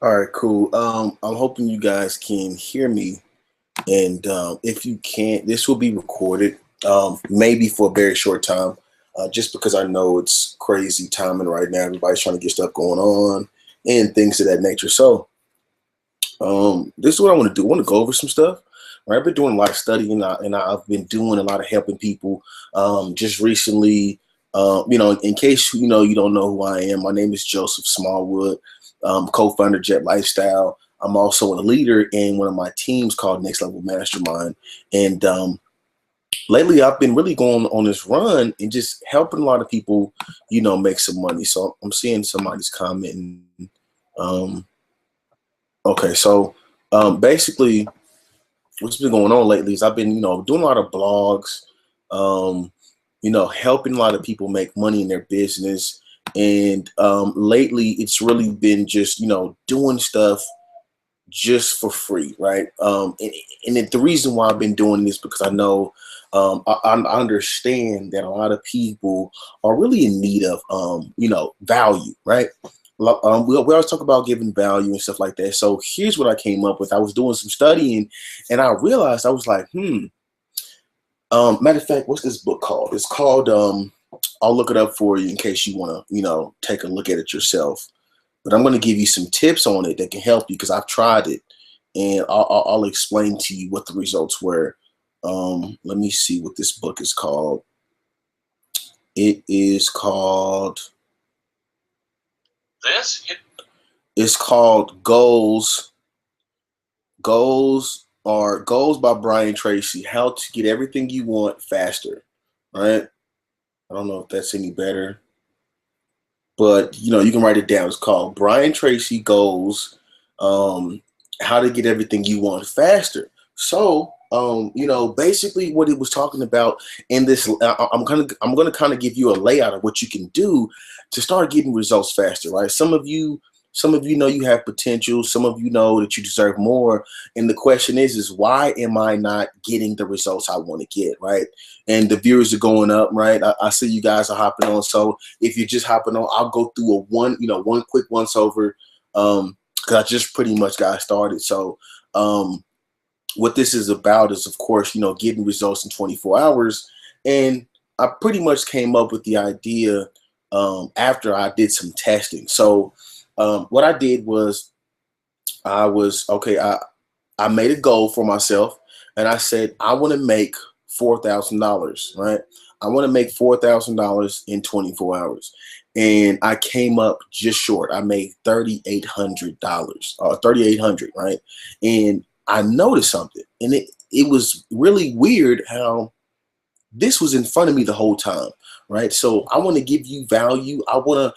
All right, cool. I'm hoping you guys can hear me, and if you can't, this will be recorded, maybe for a very short time, just because I know it's crazy timing right now. Everybody's trying to get stuff going on and things of that nature. So, this is what I want to do. I want to go over some stuff. Right, I've been doing a lot of studying, and I've been doing a lot of helping people. Just recently, in case you don't know who I am, my name is Joseph Smallwood, co-founder Jet Lifestyle. I'm also a leader in one of my teams called Next Level Mastermind, and lately I've been really going on this run and just helping a lot of people, make some money. So I'm seeing somebody's commenting. Um, okay, so basically what's been going on lately is I've been, doing a lot of blogs, um, helping a lot of people make money in their business. And lately it's really been just, doing stuff just for free, right? And the reason why I've been doing this because I know I understand that a lot of people are really in need of value, right? We always talk about giving value and stuff like that. So here's what I came up with. I was doing some studying, and I realized I was like, Matter of fact, what's this book called? It's called. I'll look it up for you in case you want to, take a look at it yourself. But I'm going to give you some tips on it that can help you because I've tried it, and I'll explain to you what the results were. Let me see what this book is called. It is called. This? It's called Goals. Goals by Brian Tracy. How to get everything you want faster. Right? I don't know if that's any better, but you can write it down. It's called Brian Tracy Goals. Um, how to get everything you want faster. So, basically what it was talking about in this, I'm gonna kind of give you a layout of what you can do to start getting results faster, right? Some of you know you have potential. Some of you know that you deserve more. And the question is why am I not getting the results I want to get, right? And the viewers are going up, right? I see you guys are hopping on. So if you're just hopping on, I'll go through one quick once over. Because I just pretty much got started. So what this is about is, of course, getting results in 24 hours. And I pretty much came up with the idea after I did some testing. So what I did was I was okay. I made a goal for myself, and I said I want to make $4,000. Right? I want to make $4,000 in 24 hours, and I came up just short. I made $3,800, 3,800. Right? And I noticed something, and it was really weird how this was in front of me the whole time, right? So I want to give you value. I want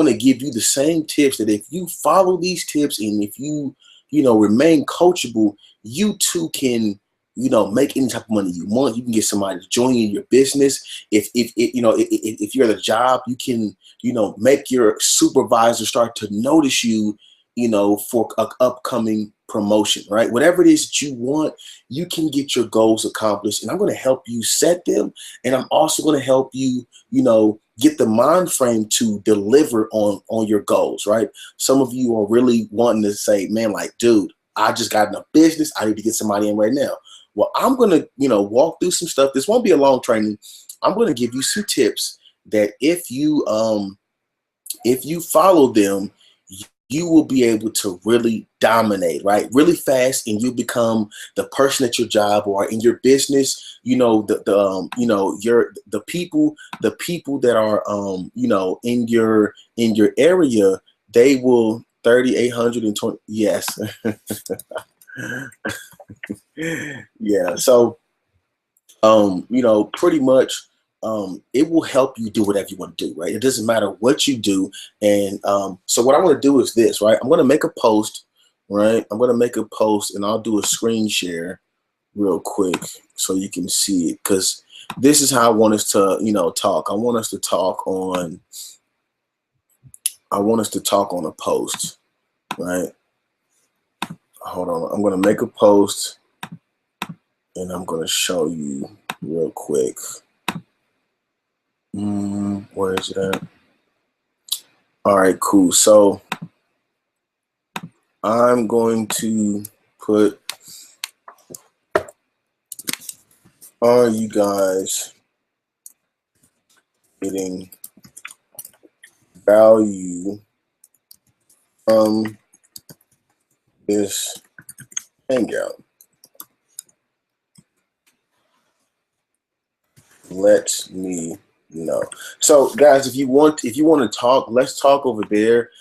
to give you the same tips that if you follow these tips and if you remain coachable, you too can make any type of money you want. You can get somebody to join you in your business. If you're at a job, you can make your supervisor start to notice you for an upcoming promotion, right? Whatever it is that you want, you can get your goals accomplished. And I'm going to help you set them. And I'm also going to help you, get the mind frame to deliver on your goals, right? Some of you are really wanting to say, man, like, dude, I just got in a business. I need to get somebody in right now. Well, I'm going to, walk through some stuff. This won't be a long training. I'm going to give you some tips that if you follow them, you will be able to really dominate, right? Really fast, and you become the person at your job or in your business. The people that are in your area, they will 3,820. Yes, yeah. So pretty much, it will help you do whatever you want to do, right? It doesn't matter what you do. And so what I want to do is this, right? I'm going to make a post, right? I'm going to make a post and I'll do a screen share real quick so you can see it because this is how I want us to, talk. I want us to talk on a post, right? Hold on. I'm going to make a post and I'm going to show you real quick. Where is it at? All right, cool. So I'm going to put, are you guys getting value from this hangout? Let me know. So guys, if you want to talk, let's talk over there.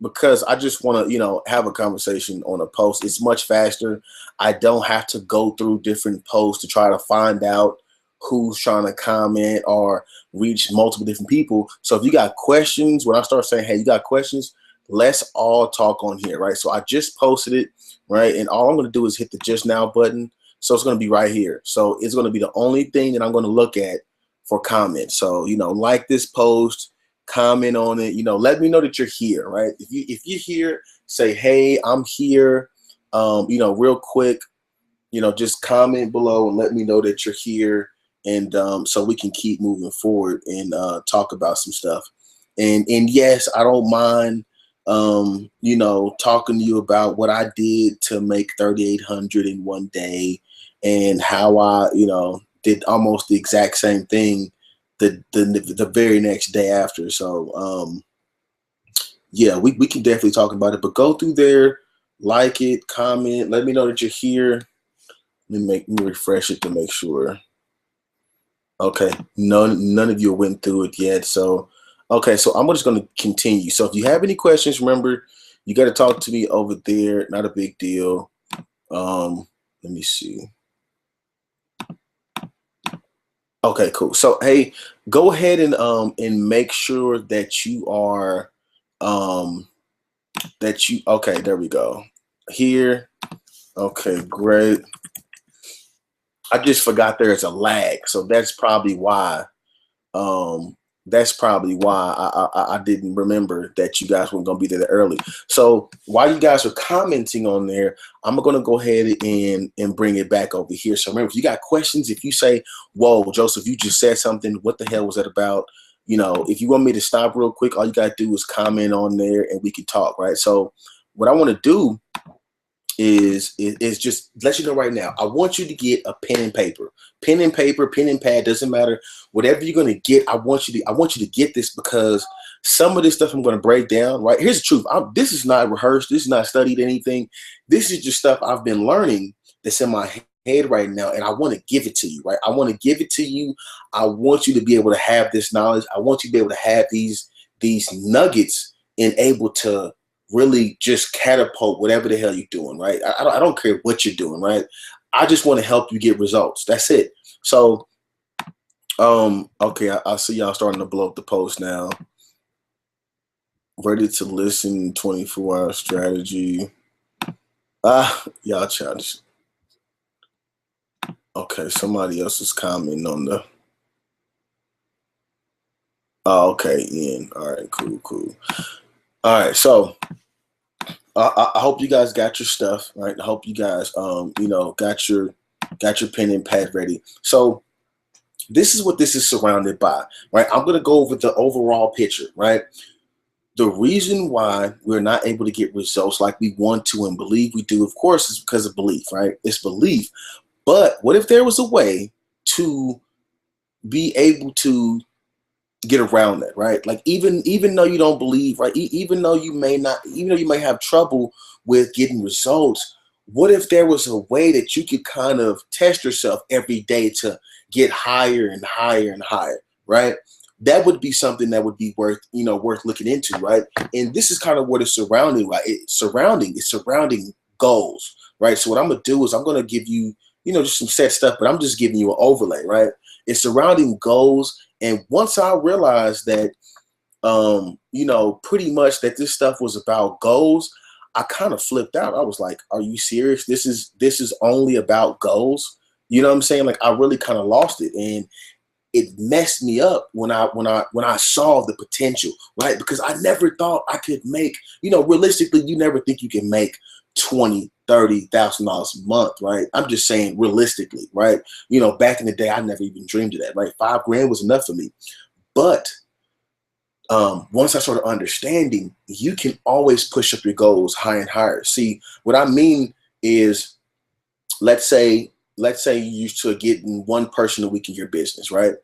Because I just want to, have a conversation on a post. It's much faster. I don't have to go through different posts to try to find out who's trying to comment or reach multiple different people. So if you got questions, when I start saying, hey, you got questions, let's all talk on here, right? So I just posted it, right? And all I'm going to do is hit the just now button. So it's going to be right here. So it's going to be the only thing that I'm going to look at for comments. So, like this post, comment on it, let me know that you're here, right? If you're here, say, hey, I'm here, real quick, just comment below and let me know that you're here. And so we can keep moving forward and talk about some stuff. And yes, I don't mind, talking to you about what I did to make 3,800 in one day and how I, did almost the exact same thing the very next day after. So, yeah, we can definitely talk about it, but go through there, like it, comment, let me know that you're here. Let me refresh it to make sure. Okay, none of you went through it yet. So, okay, so I'm just going to continue. So if you have any questions, remember, you got to talk to me over there. Not a big deal. Let me see. Okay, cool. So, hey, go ahead and make sure that you are okay, there we go. Here. Okay, great. I just forgot there's a lag, so that's probably why. I didn't remember that you guys weren't gonna be there early. So while you guys are commenting on there, I'm gonna go ahead and bring it back over here. So remember, if you got questions, if you say, "Whoa, Joseph, you just said something. What the hell was that about?" If you want me to stop real quick, all you gotta do is comment on there, and we can talk, right? So what I want to do is just let you know right now. I want you to get a pen and paper, pen and pad, doesn't matter. Whatever you're gonna get, I want you to get this, because some of this stuff I'm gonna break down. Right, here's the truth. This is not rehearsed. This is not studied anything. This is just stuff I've been learning that's in my head right now, and I want to give it to you. Right, I want to give it to you. I want you to be able to have this knowledge. I want you to be able to have these nuggets and able to really just catapult whatever the hell you're doing, right? I don't care what you're doing, right? I just want to help you get results. That's it. So, okay, I see y'all starting to blow up the post now. Ready to listen, 24-hour strategy. Y'all childish. Okay, somebody else is commenting on the. Oh, okay, Ian. All right, cool. All right, so I hope you guys got your stuff, right? I hope you guys, got your pen and pad ready. So this is what this is surrounded by, right? I'm gonna go over the overall picture, right? The reason why we're not able to get results like we want to and believe we do, of course, is because of belief, right? It's belief. But what if there was a way to be able to get around that, right? Like even though you don't believe, right? Even though you may have trouble with getting results, what if there was a way that you could kind of test yourself every day to get higher and higher and higher, right? That would be something that would be worth looking into, right? And this is kind of what it's surrounding, right? It's surrounding goals, right? So what I'm gonna do is I'm gonna give you, just some set stuff, but I'm just giving you an overlay, right? It's surrounding goals. And once I realized that, pretty much that this stuff was about goals, I kind of flipped out. I was like, are you serious? This is only about goals? You know what I'm saying? Like I really kind of lost it. And it messed me up when I saw the potential, right? Because I never thought I could make, realistically, you never think you can make $20,000-$30,000 a month, right? I'm just saying realistically, right? Back in the day, I never even dreamed of that, right? $5 grand was enough for me. But once I started understanding, you can always push up your goals higher and higher. See, what I mean is, let's say you used to getting one person a week in your business, right?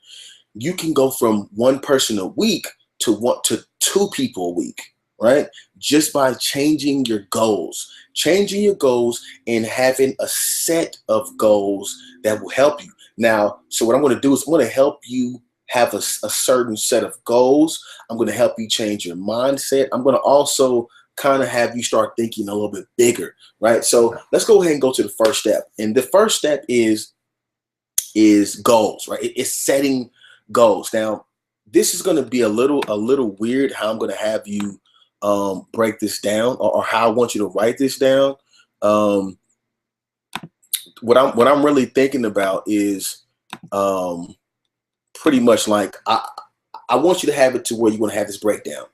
You can go from one person a week to two people a week, right? Just by changing your goals and having a set of goals that will help you. Now, so what I'm going to do is I'm going to help you have a certain set of goals. I'm going to help you change your mindset. I'm going to also kind of have you start thinking a little bit bigger, right? So let's go ahead and go to the first step. And the first step is goals, right? It's setting goals. Now, this is going to be a little weird how I'm going to have you break this down, or how I want you to write this down. Um, what I'm really thinking about is pretty much like I want you to have it to where you want to have this breakdown.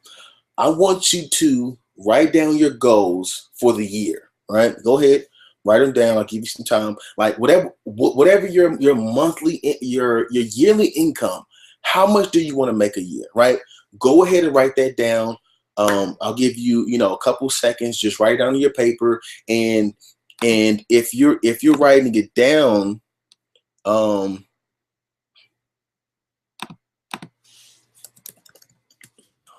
I want you to write down your goals for the year, right? Go ahead, write them down. I'll give you some time. Like whatever your monthly, your yearly income, how much do you want to make a year, right? Go ahead and write that down. I'll give you, a couple seconds. Just write it down on your paper, and if you're writing it down, hold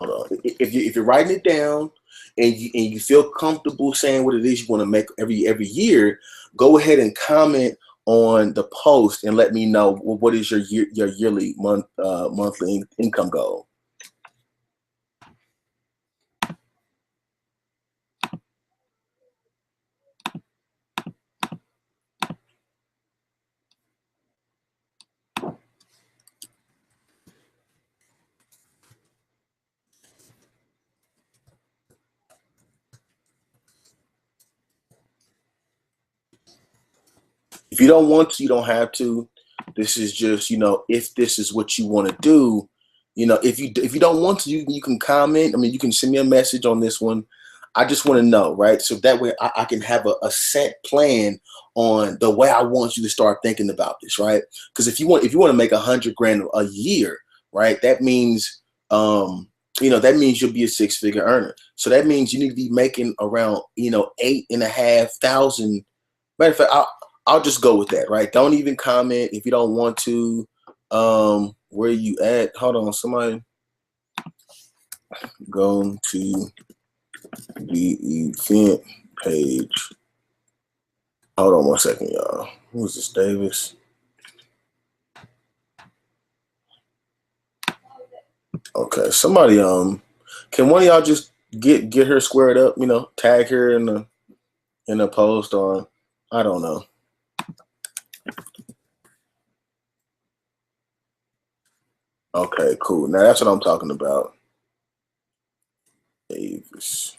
on. If you're writing it down and you feel comfortable saying what it is you want to make every year, go ahead and comment on the post and let me know what is your yearly monthly income goal. If you don't want to, you don't have to. This is just, if this is what you want to do, if you don't want to, you can comment. I mean, you can send me a message on this one. I just want to know, right? So that way I can have a set plan on the way I want you to start thinking about this, right? Because if you want to make 100 grand a year, right, that means that means you'll be a six-figure earner. So that means you need to be making around 8,500. Matter of fact, I'll just go with that, right? Don't even comment if you don't want to. Where you at? Hold on, somebody go to the event page. Hold on 1 second, y'all. Who is this, Davis? Okay, somebody can one of y'all just get her squared up, tag her in the post, or I don't know. Okay, cool. Now that's what I'm talking about. Davis.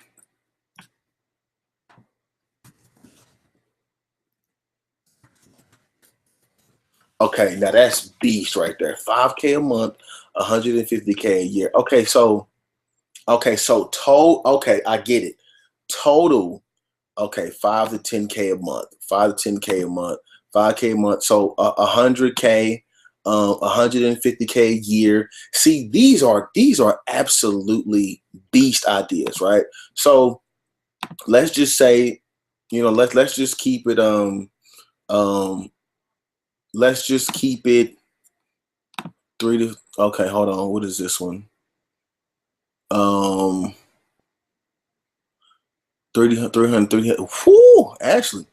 Okay, now that's beast right there. 5K a month, 150K a year. Okay, so total. Okay, I get it. Total. Okay, 5 to 10K a month. 5 to 10K a month. 5K a month. So 100K. 150K a year. See, these are absolutely beast ideas, right? So let's just say, let's just keep it let's just keep it 3 to, okay, hold on, what is this one? 300. Whoo, actually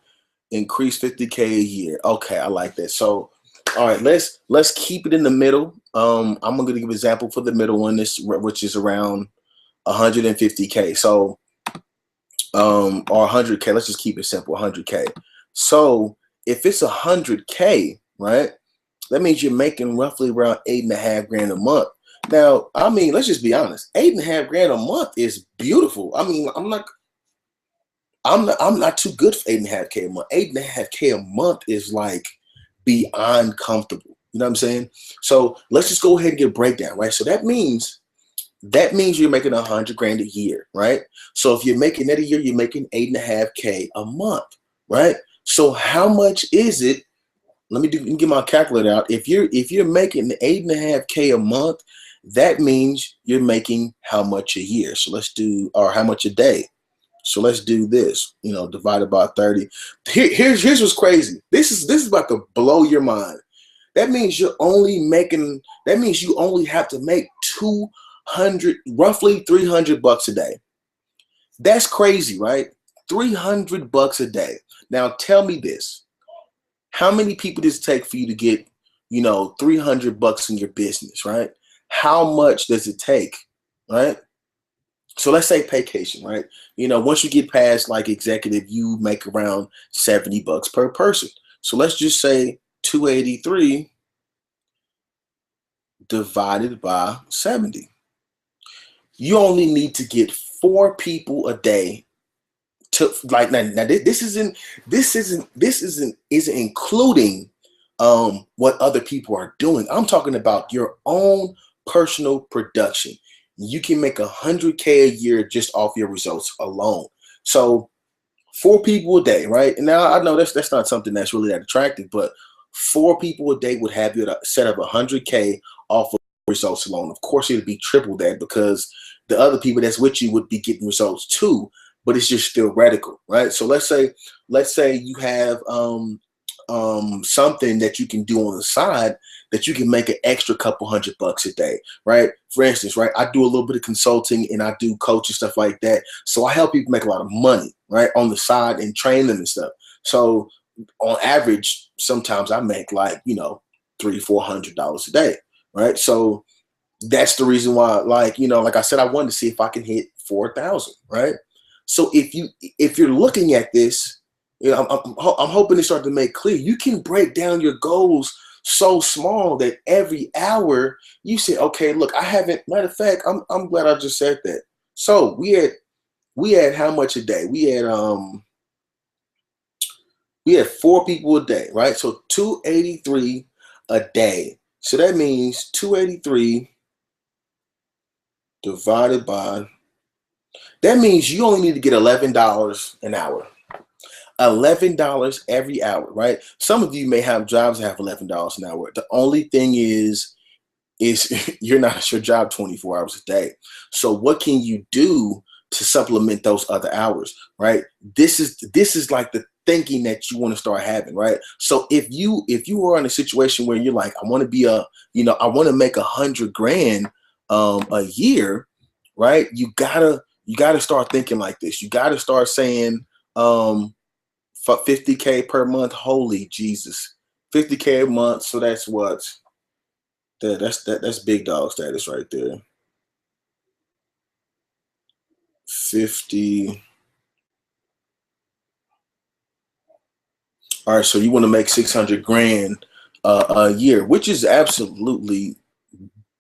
increase 50K a year. Okay, I like that. So all right, let's keep it in the middle. I'm gonna give an example for the middle one, which is around 150K. So or 100K. Let's just keep it simple, 100K. So if it's 100K, right, that means you're making roughly around 8.5 grand a month. Now, I mean, let's just be honest. 8.5 grand a month is beautiful. I mean, I'm not too good for 8.5K a month. 8.5K a month is like beyond comfortable. You know what I'm saying? So let's just go ahead and get a breakdown, right? So that means you're making 100 grand a year, right? So if you're making that a year, you're making 8.5K a month, right? So how much is it? Let me get my calculator out. If you're making 8.5K a month, That means you're making how much a year? So let's do, or how much a day? So let's do this, divided by 30. Here's what's crazy. This is about to blow your mind. That means that means you only have to make 200, roughly 300 bucks a day. That's crazy, right? 300 bucks a day. Now tell me this. How many people does it take for you to get, 300 bucks in your business, right? How much does it take, right? So let's say vacation, right? Once you get past like executive, you make around 70 bucks per person. So let's just say 283 divided by 70. You only need to get 4 people a day to, like, now this isn't including what other people are doing. I'm talking about your own personal production. You can make 100K a year just off your results alone. So 4 people a day, right? And now I know that's not something that's really that attractive, but 4 people a day would have you at a set of 100K off of results alone. Of course, it would be triple that because the other people that's with you would be getting results too, but it's just theoretical, right? So let's say you have something that you can do on the side that you can make an extra couple $100 a day, right? For instance, right, I do a little bit of consulting and I do coaching, stuff like that. So I help people make a lot of money, right, on the side and train them and stuff. So on average, sometimes I make like, $300-400 a day, right? So that's the reason why, like I said, I wanted to see if I can hit 4,000, right? So if you're looking at this, I'm hoping to start to make clear. You can break down your goals so small that every hour you say, okay, look, I haven't. Matter of fact, I'm glad I just said that. So we had how much a day? We had 4 people a day, right? So 283 a day. So that means 283 divided by. That means you only need to get $11 an hour. $11 every hour, right? Some of you may have jobs that have $11 an hour. The only thing is you're not at your job 24 hours a day. So what can you do to supplement those other hours, right? This is like the thinking that you want to start having, right? So if you are in a situation where you're like, I want to be I want to make 100 grand a year, right? You gotta start thinking like this. You gotta start saying 50K per month. Holy Jesus, 50K a month. So that's what? That's big dog status right there. 50. All right, so you want to make 600 grand a year, which is absolutely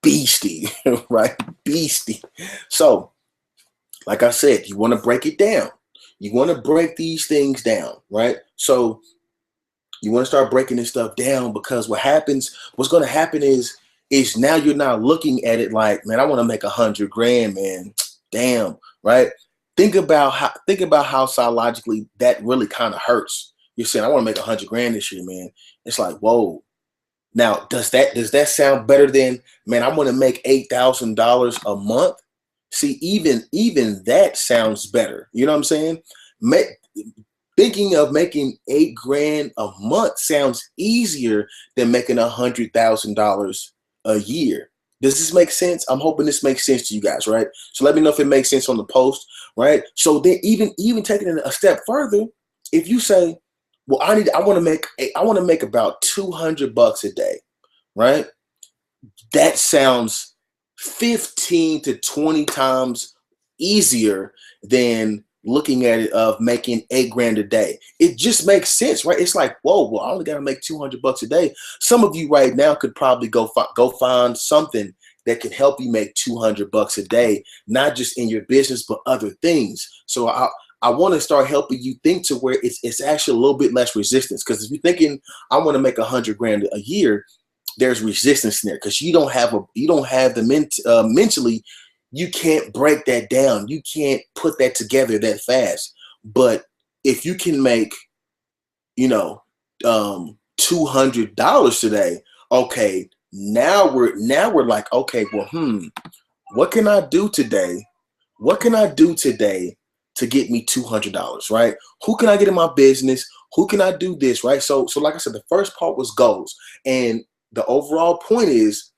beastie, right? Beastie. So, like I said, you want to break it down. You want to break these things down, right? So you want to start breaking this stuff down because what's going to happen is now you're not looking at it like, man, I want to make 100 grand, man. Damn, right? Think about how psychologically that really kind of hurts. You're saying, I want to make 100 grand this year, man. It's like, whoa. Now, does that sound better than, man, I want to make $8,000 a month? See, even that sounds better. You know what I'm saying? Thinking of making 8 grand a month sounds easier than making $100,000 a year. Does this make sense? I'm hoping this makes sense to you guys, right? So let me know if it makes sense on the post, right? So then even taking it a step further, if you say, well, I want to make about $200 a day, right? That sounds 15 to 20 times easier than looking at it of making 8 grand a day. It just makes sense, right? It's like, whoa, well, I only got to make $200 a day. Some of you right now could probably go find something that can help you make $200 a day, not just in your business, but other things. So I want to start helping you think to where it's actually a little bit less resistance. Because if you're thinking, I want to make 100 grand a year, there's resistance in there because you don't have the mentally, you can't break that down. You can't put that together that fast. But if you can make, $200 today, okay, Now we're like, okay, well, what can I do today? What can I do today to get me $200, right? Who can I get in my business? Who can I do this, right? So like I said, the first part was goals. And the overall point is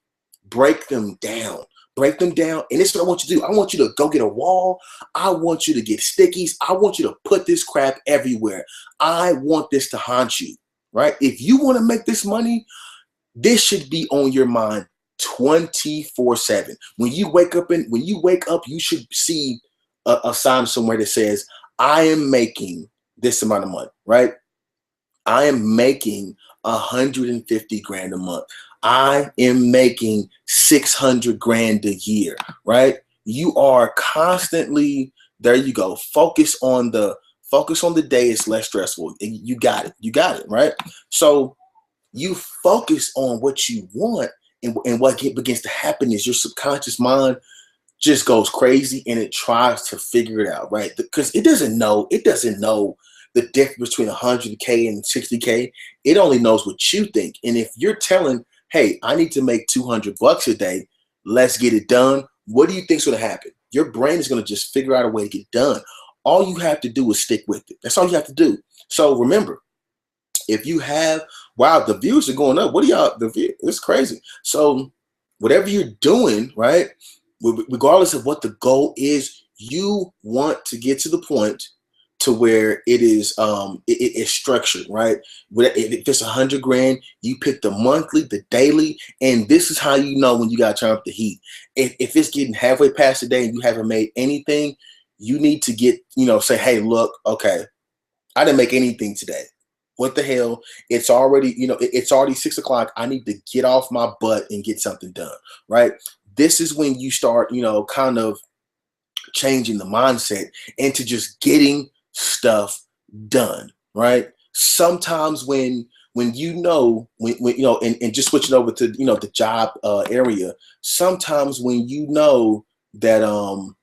break them down. Break them down. And this is what I want you to do. I want you to go get a wall. I want you to get stickies. I want you to put this crap everywhere. I want this to haunt you, right? If you want to make this money, this should be on your mind 24/7. When you wake up, you should see a sign somewhere that says, I am making this amount of money, right? I am making 150 grand a month. I am making 600 grand a year, right? You are constantly, there you go. Focus on the day. It's less stressful. You got it. You got it, right? So you focus on what you want, and what begins to happen is your subconscious mind just goes crazy and it tries to figure it out, right? Because it doesn't know the difference between 100K and 60K. It only knows what you think. And if you're telling, hey, I need to make $200 a day, let's get it done, what do you think's going to happen? Your brain is going to just figure out a way to get it done. All you have to do is stick with it. That's all you have to do. So remember, if you have, wow, the views are going up. What are y'all, it's crazy. So whatever you're doing, right, regardless of what the goal is, you want to get to the point to where it is it is structured, right? If it's 100 grand, you pick the monthly, the daily, and this is how you know when you got to turn up the heat. If it's getting halfway past the day and you haven't made anything, you need to get, say, hey, look, okay, I didn't make anything today. What the hell? It's already, it's already 6 o'clock. I need to get off my butt and get something done, right? This is when you start, kind of changing the mindset into just getting stuff done, right? Sometimes when and just switching over to, the job area, sometimes when that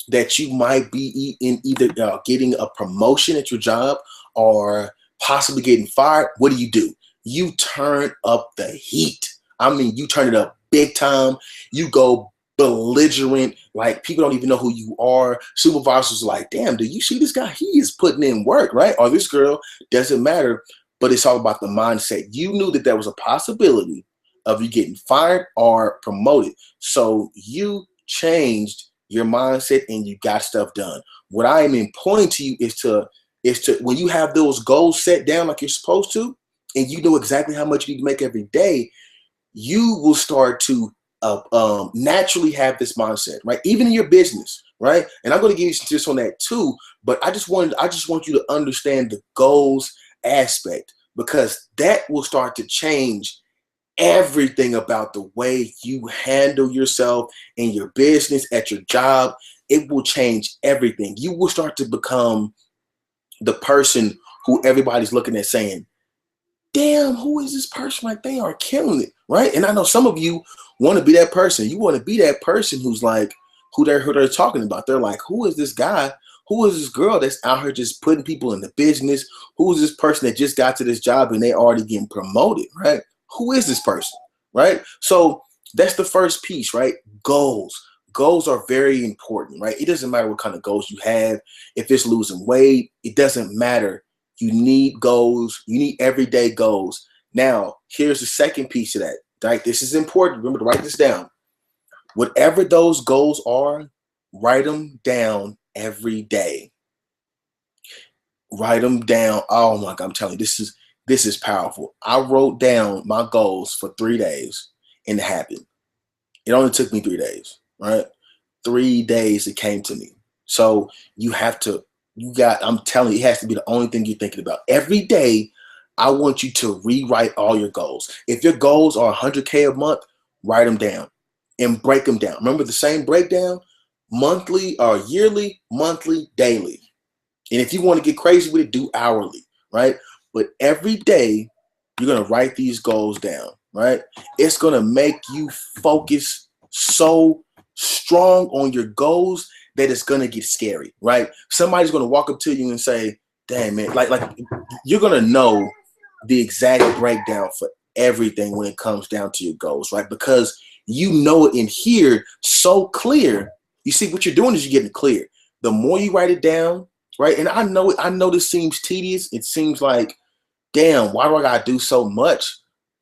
that you might be in either getting a promotion at your job or possibly getting fired, what do? You turn up the heat. I mean, you turn it up big time. You go belligerent, like people don't even know who you are. Supervisors are like, damn, do you see this guy? He is putting in work, right? Or this girl, doesn't matter. But it's all about the mindset. You knew that there was a possibility of you getting fired or promoted. So you changed your mindset and you got stuff done. What I am employing to you is to when you have those goals set down like you're supposed to, and you know exactly how much you need to make every day, you will start to naturally have this mindset, right? Even in your business, right? And I'm going to give you some tips on that too. But I just want you to understand the goals aspect, because that will start to change everything about the way you handle yourself in your business, at your job. It will change everything. You will start to become the person who everybody's looking at saying, damn, who is this person? Like, they are killing it, right? And I know some of you want to be that person. You want to be that person who's like, who they're talking about. They're like, who is this guy? Who is this girl that's out here just putting people in the business? Who is this person that just got to this job and they already getting promoted, right? Who is this person, right? So that's the first piece, right? Goals. Goals are very important, right? It doesn't matter what kind of goals you have. If it's losing weight, it doesn't matter. You need goals. You need everyday goals. Now, here's the second piece of that, right? This is important. Remember to write this down. Whatever those goals are, write them down every day. Write them down. Oh my God, I'm telling you, this is powerful. I wrote down my goals for 3 days and it happened. It only took me 3 days, right? 3 days it came to me. So I'm telling you, it has to be the only thing you're thinking about. Every day, I want you to rewrite all your goals. If your goals are 100K a month, write them down and break them down. Remember the same breakdown: monthly or yearly, monthly, daily. And if you want to get crazy with it, do hourly, right? But every day, you're going to write these goals down, right? It's going to make you focus so strong on your goals that it's going to get scary, right? Somebody's going to walk up to you and say, dang, man, like you're going to know the exact breakdown for everything when it comes down to your goals, right? Because you know it in here so clear. You see, what you're doing is you're getting clear. The more you write it down, right? And I know this seems tedious. It seems like, damn, why do I gotta do so much?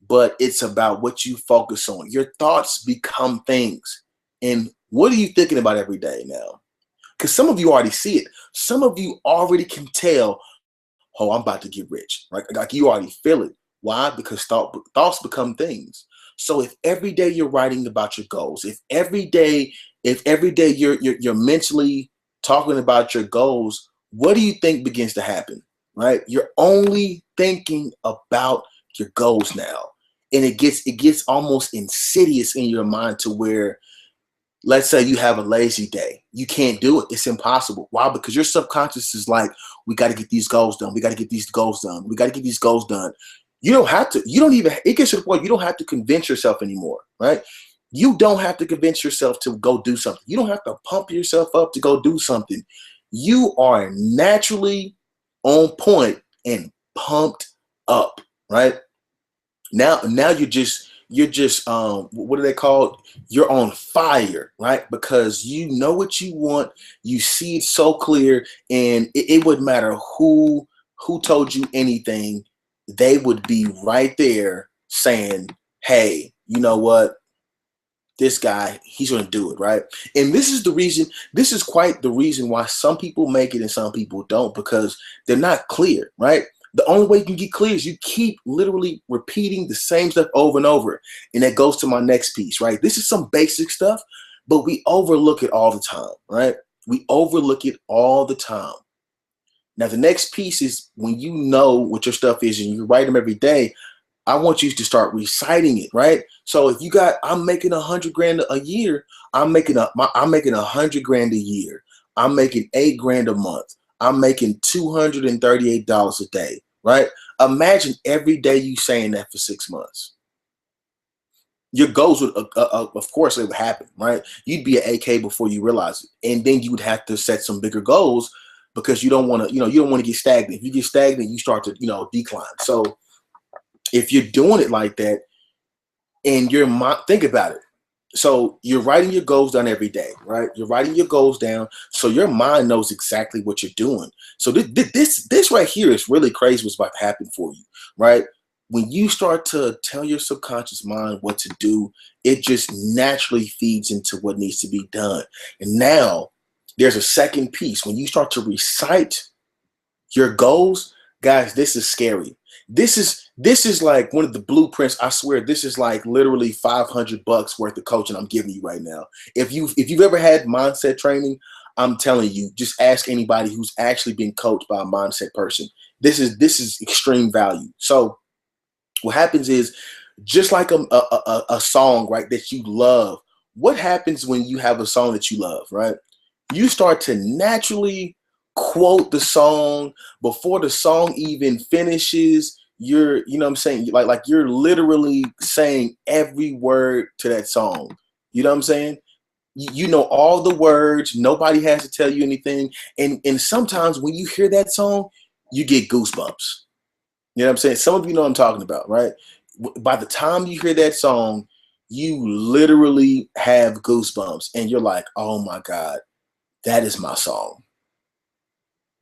But it's about what you focus on. Your thoughts become things. And what are you thinking about every day now? Because some of you already see it. Some of you already can tell, oh, I'm about to get rich. Right? Like you already feel it. Why? Because thoughts become things. So if every day you're writing about your goals, if every day you're mentally talking about your goals, what do you think begins to happen? Right? You're only thinking about your goals now. And it gets almost insidious in your mind to where, let's say you have a lazy day. You can't do it. It's impossible. Why? Because your subconscious is like, we got to get these goals done. We got to get these goals done. We got to get these goals done. You don't have to. You don't even, it gets to the point you don't have to convince yourself anymore, right? You don't have to convince yourself to go do something. You don't have to pump yourself up to go do something. You are naturally on point and pumped up, right? Now you're just what are they called? You're on fire, right? Because you know what you want, you see it so clear, and it wouldn't matter who told you anything, they would be right there saying, hey, you know what? This guy, he's going to do it, right? And this is quite the reason why some people make it and some people don't, because they're not clear, right? The only way you can get clear is you keep literally repeating the same stuff over and over. And that goes to my next piece, right? This is some basic stuff, but we overlook it all the time, right? We overlook it all the time. Now, the next piece is when you know what your stuff is and you write them every day, I want you to start reciting it, right? So if you got, I'm making 100 grand a year, I'm making 100 grand a year. I'm making 8 grand a month. I'm making $238 a day, right? Imagine every day you saying that for 6 months. Your goals would, of course, it would happen, right? You'd be an AK before you realize it, and then you would have to set some bigger goals because you don't want to, you don't want to get stagnant. If you get stagnant, you start to, decline. So if you're doing it like that, and your mind, think about it. So you're writing your goals down every day, right? You're writing your goals down, so your mind knows exactly what you're doing. So this right here is really crazy what's about to happen for you, right? When you start to tell your subconscious mind what to do, it just naturally feeds into what needs to be done. And now there's a second piece. When you start to recite your goals, guys, this is scary. This is like one of the blueprints. I swear, this is like literally $500 worth of coaching I'm giving you right now. If you've ever had mindset training, I'm telling you, just ask anybody who's actually been coached by a mindset person. This is extreme value. So what happens is, just like a song, right, that you love. What happens when you have a song that you love, right? You start to naturally quote the song before the song even finishes. You're, you know what I'm saying? Like you're literally saying every word to that song. You know what I'm saying? You know all the words. Nobody has to tell you anything. And sometimes when you hear that song, you get goosebumps. You know what I'm saying? Some of you know what I'm talking about, right? By the time you hear that song, you literally have goosebumps and you're like, oh my God, that is my song.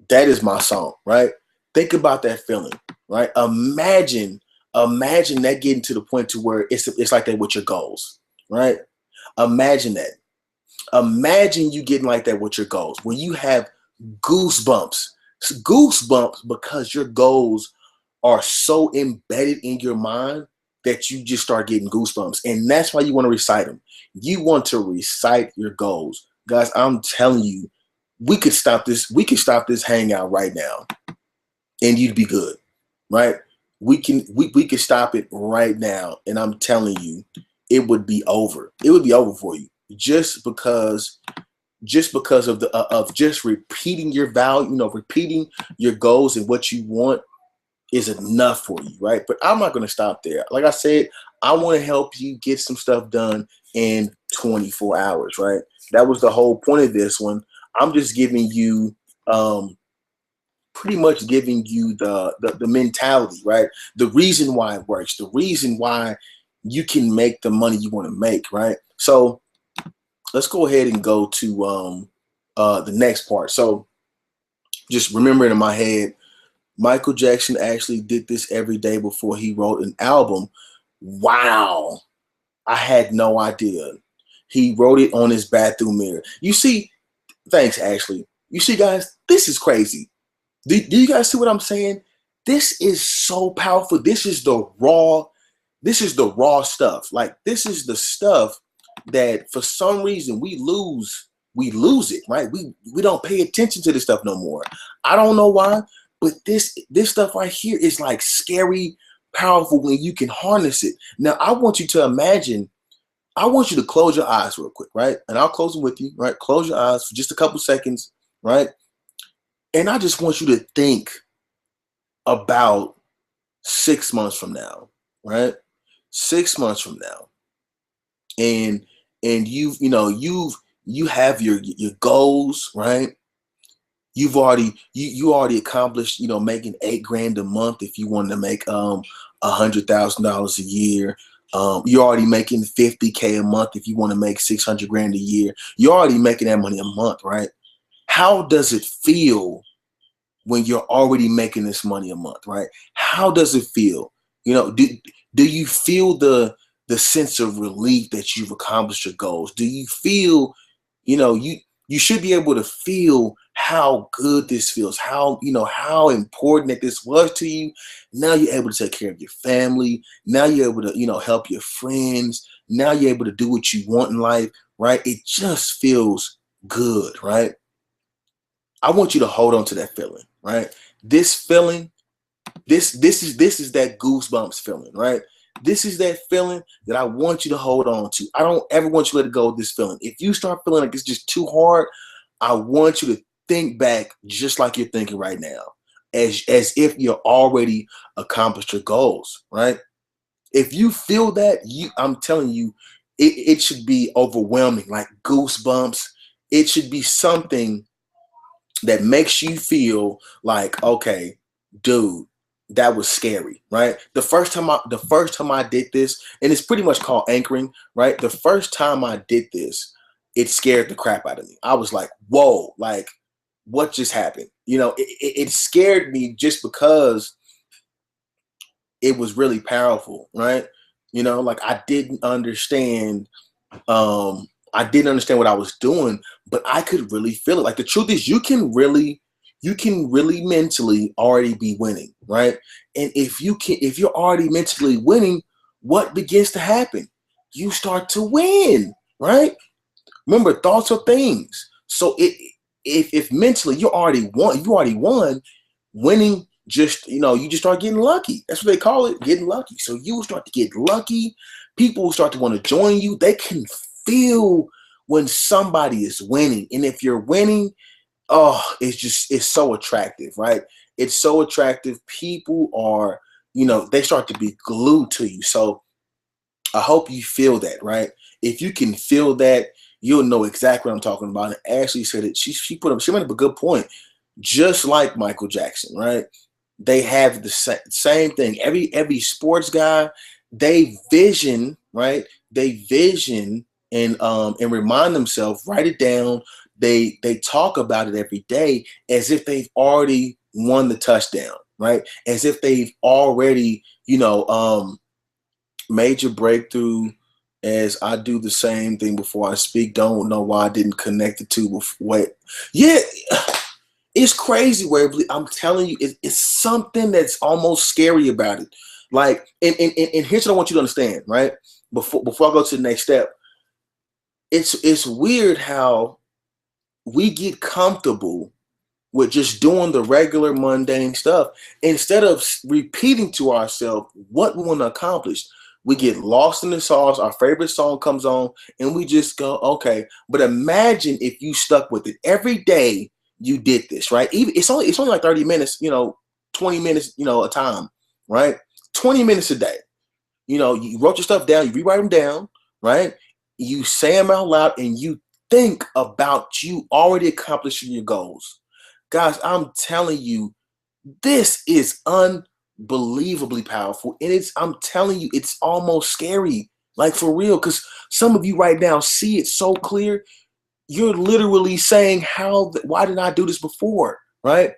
That is my song, right? Think about that feeling, right? Imagine that getting to the point to where it's like that with your goals, right? Imagine that. Imagine you getting like that with your goals, where you have goosebumps, because your goals are so embedded in your mind that you just start getting goosebumps. And that's why you want to recite them. You want to recite your goals. Guys, I'm telling you, we could stop this hangout right now and you'd be good, right? We could stop it right now. And I'm telling you, it would be over. It would be over for you just because of just repeating your value, repeating your goals and what you want is enough for you, right? But I'm not going to stop there. Like I said, I want to help you get some stuff done in 24 hours, right? That was the whole point of this one. I'm just giving you pretty much giving you the mentality, right? The reason why it works, the reason why you can make the money you want to make, right? So let's go ahead and go to the next part. So just remembering in my head, Michael Jackson actually did this every day before he wrote an album. Wow. I had no idea. He wrote it on his bathroom mirror. You see, thanks, Ashley. You see, guys, this is crazy. Do you guys see what I'm saying? This is so powerful. This is the raw stuff. Like, this is the stuff that for some reason we lose it, right? We don't pay attention to this stuff no more. I don't know why, but this stuff right here is like scary powerful when you can harness it. Now, I want you to imagine, I want you to close your eyes real quick, right? And I'll close them with you, right? Close your eyes for just a couple seconds, right? And I just want you to think about 6 months from now, right? 6 months from now. And you have your goals, right? You already accomplished, making $8,000 a month if you want to make $100,000 a year. You're already making $50K a month if you want to make $600,000 a year. You're already making that money a month, right? How does it feel when you're already making this money a month, right? How does it feel? Do you feel the sense of relief that you've accomplished your goals? Do you feel, you should be able to feel how good this feels, how important that this was to you. Now you're able to take care of your family. Now you're able to, help your friends. Now you're able to do what you want in life, right? It just feels good, right? I want you to hold on to that feeling, right? This feeling, this is that goosebumps feeling, right? This is that feeling that I want you to hold on to. I don't ever want you to let it go of this feeling. If you start feeling like it's just too hard, I want you to think back just like you're thinking right now, as if you're already accomplished your goals, right? If you feel that, I'm telling you, it should be overwhelming, like goosebumps. It should be something that makes you feel like, okay, dude, that was scary, right? The first time I did this, and it's pretty much called anchoring, right? The first time I did this, it scared the crap out of me. I was like, whoa, like, what just happened? It scared me just because it was really powerful, right? Like I didn't understand what I was doing, but I could really feel it. Like the truth is, you can really mentally already be winning, right? And if you're already mentally winning, what begins to happen? You start to win, right? Remember, thoughts are things. So if mentally you already won, winning just, you just start getting lucky. That's what they call it, getting lucky. So you will start to get lucky. People will start to want to join you. They can feel when somebody is winning. And if you're winning, oh, it's so attractive, right? It's so attractive. People are, they start to be glued to you. So I hope you feel that, right? If you can feel that, you'll know exactly what I'm talking about. And Ashley said it. She made up a good point. Just like Michael Jackson, right? They have the same thing. Every sports guy, they vision, right? They vision and remind themselves, write it down. They talk about it every day as if they've already won the touchdown, right? As if they've already, made your breakthrough. As I do the same thing before I speak. Don't know why I didn't connect the two before. Wait, yeah, it's crazy, Waverly. I'm telling you, it's something that's almost scary about it. Like, and here's what I want you to understand, right? Before I go to the next step, it's weird how we get comfortable with just doing the regular mundane stuff instead of repeating to ourselves what we want to accomplish. We get lost in the sauce. Our favorite song comes on and we just go, okay. But imagine if you stuck with it every day. You did this, right? Even it's only like 30 minutes, 20 minutes, a time, right? 20 minutes a day. You wrote your stuff down, you rewrite them down, right? You say them out loud and you think about you already accomplishing your goals. Guys, I'm telling you, This is unbelievably powerful. And I'm telling you, it's almost scary. Like for real, because some of you right now see it so clear. You're literally saying, why didn't I do this before? Right?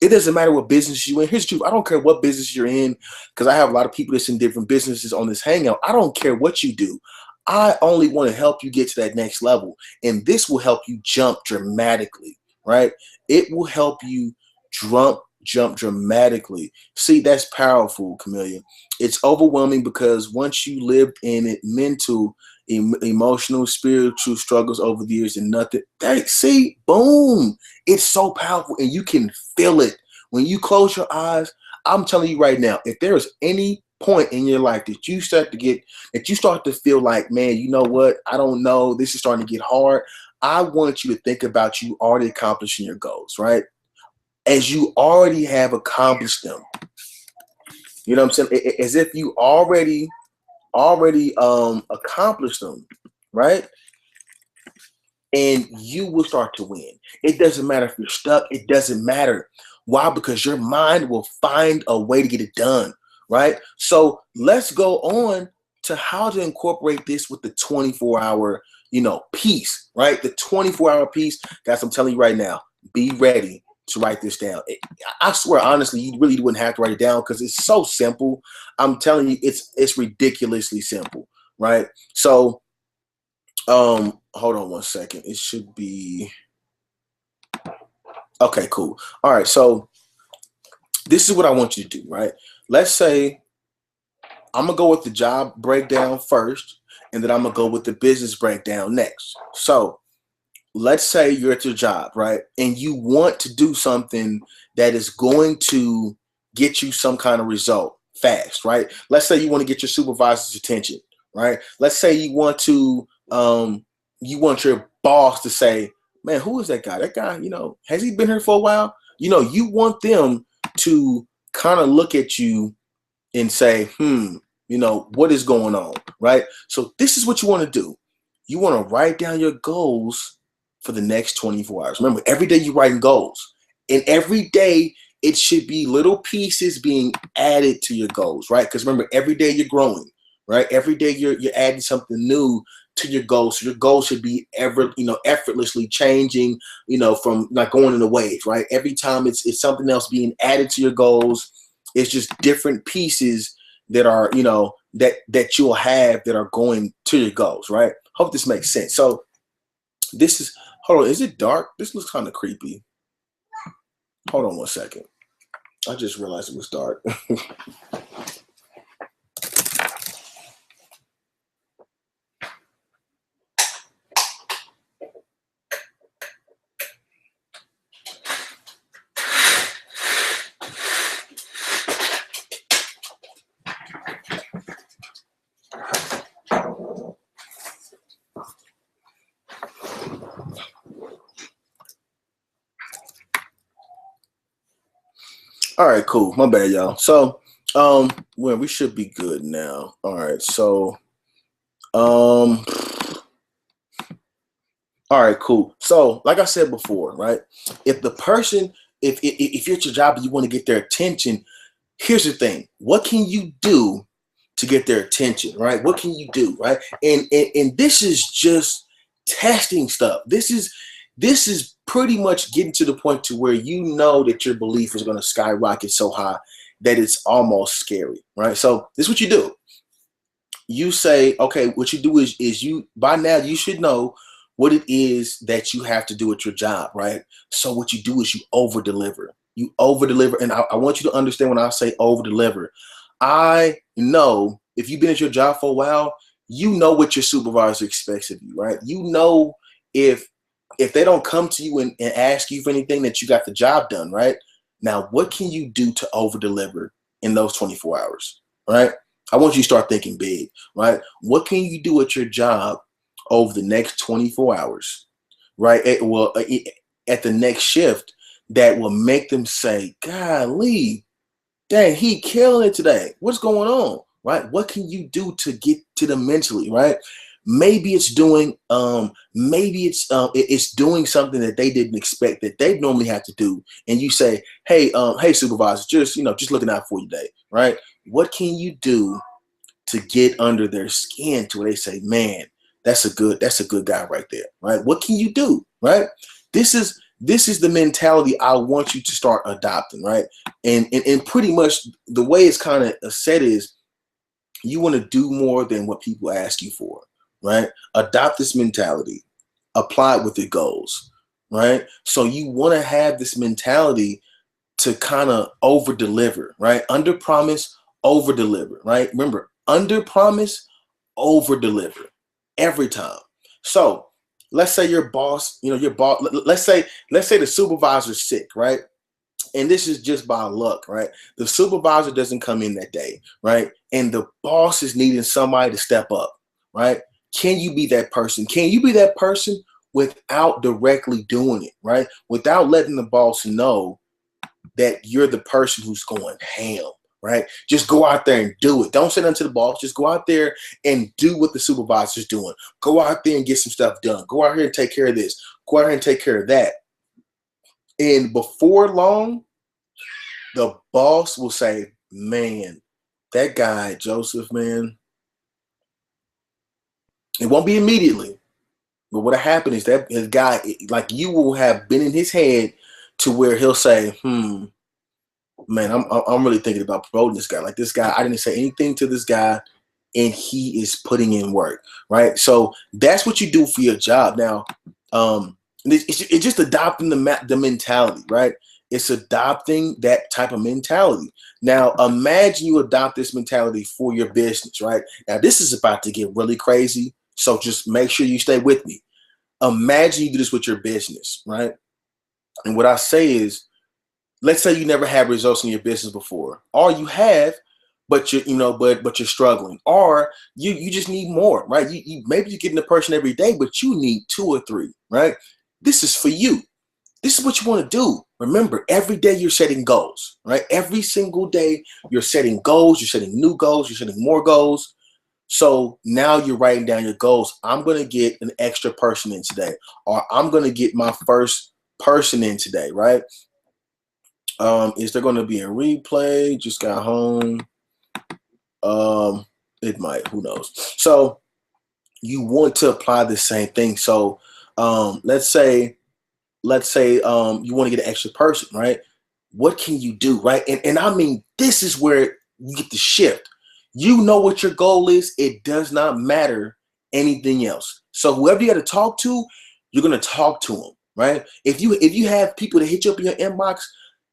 It doesn't matter what business you're in. Here's the truth. I don't care what business you're in, because I have a lot of people that's in different businesses on this hangout. I don't care what you do. I only want to help you get to that next level. And this will help you jump dramatically, right? It will help you jump dramatically. See, that's powerful, Camellia. It's overwhelming because once you lived in it, mental, emotional, spiritual struggles over the years and nothing. See, boom. It's so powerful and you can feel it. When you close your eyes, I'm telling you right now, if there is any point in your life that you start to feel like, man, you know what? I don't know. This is starting to get hard. I want you to think about you already accomplishing your goals, right? As you already have accomplished them. You know what I'm saying? As if you already accomplished them, right? And you will start to win. It doesn't matter if you're stuck. It doesn't matter. Why? Because your mind will find a way to get it done, right? So let's go on to how to incorporate this with the 24-hour, piece, right? The 24-hour piece. Guys, I'm telling you right now, be ready to write this down. I swear, honestly, you really wouldn't have to write it down because it's so simple. I'm telling you, it's ridiculously simple, right? So, hold on one second. It should be okay. Cool. All right. So this is what I want you to do, right? Let's say I'm gonna go with the job breakdown first, and then I'm gonna go with the business breakdown next. So let's say you're at your job, right? And you want to do something that is going to get you some kind of result fast, right? Let's say you want to get your supervisor's attention, right? Let's say you want your boss to say, man, who is that guy? That guy, has he been here for a while? You want them to kind of look at you and say, what is going on, right? So this is what you want to do. You want to write down your goals for the next 24 hours. Remember, every day you're writing goals. And every day it should be little pieces being added to your goals, right? Because remember, every day you're growing, right? Every day you're adding something new to your goals. So your goals should be effortlessly changing, from not going in the waves, right? Every time it's something else being added to your goals. It's just different pieces that are, that you'll have that are going to your goals, right? Hope this makes sense. So this is, hold on, is it dark? This looks kind of creepy. Hold on one second. I just realized it was dark. All right, cool. My bad, y'all. So, well, we should be good now. All right, so, all right, cool. So, like I said before, right? If you're at your job and you want to get their attention, here's the thing: what can you do to get their attention, right? What can you do, right? And this is just testing stuff. This is pretty much getting to the point to where that your belief is going to skyrocket so high that it's almost scary, right? So this is what you do. You say, okay, what you do is by now you should know what it is that you have to do at your job, right? So what you do is you over deliver. And I want you to understand when I say over deliver. I know if you've been at your job for a while, you know what your supervisor expects of you, right? You know if they don't come to you and ask you for anything, that you got the job done, right? Now, what can you do to over deliver in those 24 hours, right? I want you to start thinking big, right? What can you do at your job over the next 24 hours, right? At the next shift that will make them say, golly, dang, he killing it today. What's going on, right? What can you do to get to them mentally, right? Maybe it's doing it's doing something that they didn't expect that they normally have to do. And you say, hey supervisor, just looking out for you today, right? What can you do to get under their skin to where they say, man, that's a good guy right there, right? What can you do, right? This is the mentality I want you to start adopting, right? And pretty much the way it's kind of said is you want to do more than what people ask you for, right? Adopt this mentality, apply it with your goals, right? So you want to have this mentality to kind of over deliver, right? Under promise, over deliver, right? Remember, under promise, over deliver every time. So let's say your boss, let's say the supervisor's sick, right? And this is just by luck, right? The supervisor doesn't come in that day, right? And the boss is needing somebody to step up, right? Can you be that person? Can you be that person without directly doing it, right? Without letting the boss know that you're the person who's going ham, right? Just go out there and do it. Don't say nothing to the boss. Just go out there and do what the supervisor's doing. Go out there and get some stuff done. Go out here and take care of this. Go out here and take care of that. And before long, the boss will say, man, that guy, Joseph, man, it won't be immediately. But what'll happen is that his guy, like you will have been in his head to where he'll say, man, I'm really thinking about promoting this guy. Like this guy, I didn't say anything to this guy, and he is putting in work, right? So that's what you do for your job. Now, it's just adopting the mentality, right? It's adopting that type of mentality. Now, imagine you adopt this mentality for your business, right? Now, this is about to get really crazy, so just make sure you stay with me. Imagine you do this with your business, right? And what I say is, let's say you never had results in your business before, or you have, but you're struggling, or you just need more, right? You maybe you're getting a person every day, but you need 2 or 3, right? This is for you. This is what you want to do. Remember, every day you're setting goals, right? Every single day you're setting goals, you're setting new goals, you're setting more goals. So now you're writing down your goals. I'm going to get an extra person in today, or I'm going to get my first person in today, right? Is there going to be a replay? Just got home. It might, who knows? So you want to apply the same thing. So let's say you want to get an extra person, right? What can you do, right? And I mean, this is where you get the shift. You know what your goal is. It does not matter anything else. So whoever you got to talk to, you're going to talk to them, right? If you have people that hit you up in your inbox,